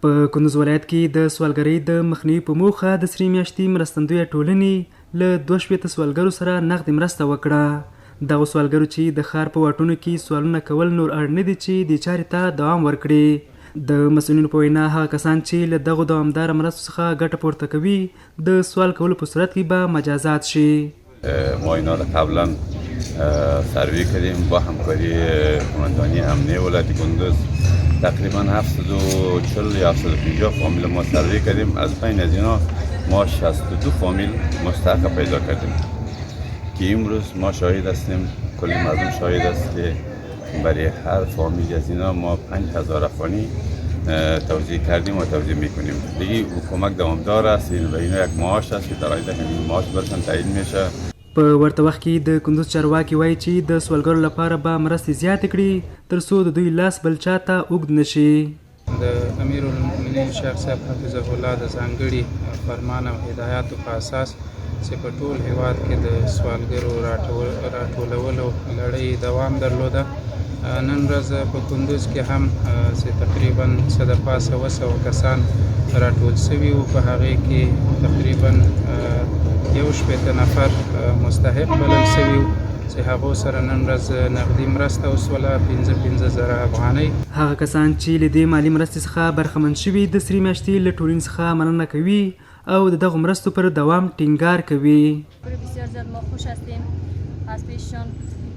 په کندوز ولایت کې د سوالګرۍ د مخنیوي په موخه د سرې میاشتې مرستندویه ټولنې له 2 سوالګرو سره نغدې مرسته وکړه. دغو سوالګرو چې د ښار په واټونو کې سوالونه کول نور اړ نه دي چې دې چارې ته دوام ورکړي. د مسؤلینو په وینا هغه کسان چې له دغو دوامداره مرستو څخه ګټه پورته کوي د سوال کولو په صورت کې به مجازات شي. ما اینا رو قبلا سروی کردیم با همکاری قماندانی امنیه ولایت کندوز. تقریبا 740 یا 750 فامیل ما سروی کردیم. از بین از اینا ما 62 فامیل مستحق پیدا کردیم که امروز ما شاهد هستیم، کلی مردم شاهد است که برای هر فامیل از اینا ما 5000 افغانی توزیع کردیم و توزیع میکنیم. دیگه کمک دوامدار است و اینا یک معاش است که در آینده همین معاش برشان تعیین میشه. په ورته وخت کې د کندوز چارواکي وایي چې د سوالګرو لپاره به مرستې زیاتې کړي تر څو د دوی لاس بل چا ته اوږد نه شي. د امیرالمؤمنین شیخ صاحب حفظه الله د ځانګړي فرمان او هدایاتو په اساس چې په ټول هیواد کې د سوالګرو راټولولو لړۍ دوام درلوده. نن ورځ په کندوز کې هم چې تقریبا څه د پاسه 200 کسان راټول شوي وو، په هغې کې تقریبا 180 نفر مستحق بلل شوي وو چې هغو سره نن ورځ نغدي مرسته وسوله 15,000 افغانۍ. هغه کسان چې له دې مالي مرستې څخه برخمن شوي د سرې میاشتې له ټولنې څخه مننه کوي او د دغو مرستو پر دوام ټینګار کوي. بسیار زیاد ما خوش هستیم از پیششان،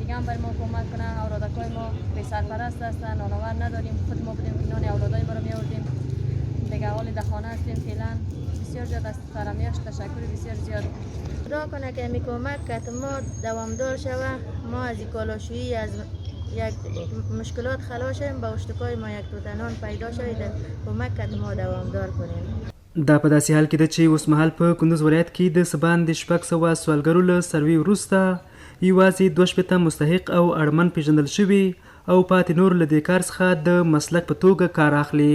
دیگه هم بر ما کمک کنه. اولادکای ما بی سرپرست هستن، نانآور نداریم، خود ما بودیم نان اولادای ما رو می‌آوردیم. دیگه حال در خانه هستیم فعلا. بسیار زیاد از سرمیاش تشکر بسیار زیاد. خدا کنه که می کمک که ما دوامدار شوه، ما از کالاشویی از یک مشکلات خلاص شویم، با اشتکای ما یک توتنان پیدا شوید، کمک که ما دوامدار کنیم. دا په داسې حال کې ده چې اوس مهال په کندوز ولایت کې د څه باندې 600 سوالګرو له سروي وروسته یوازې 2 مستحق او اړمن پیژندل شوي او پاتې نور له دې کار څخه د مسلک په توګه کار اخلي.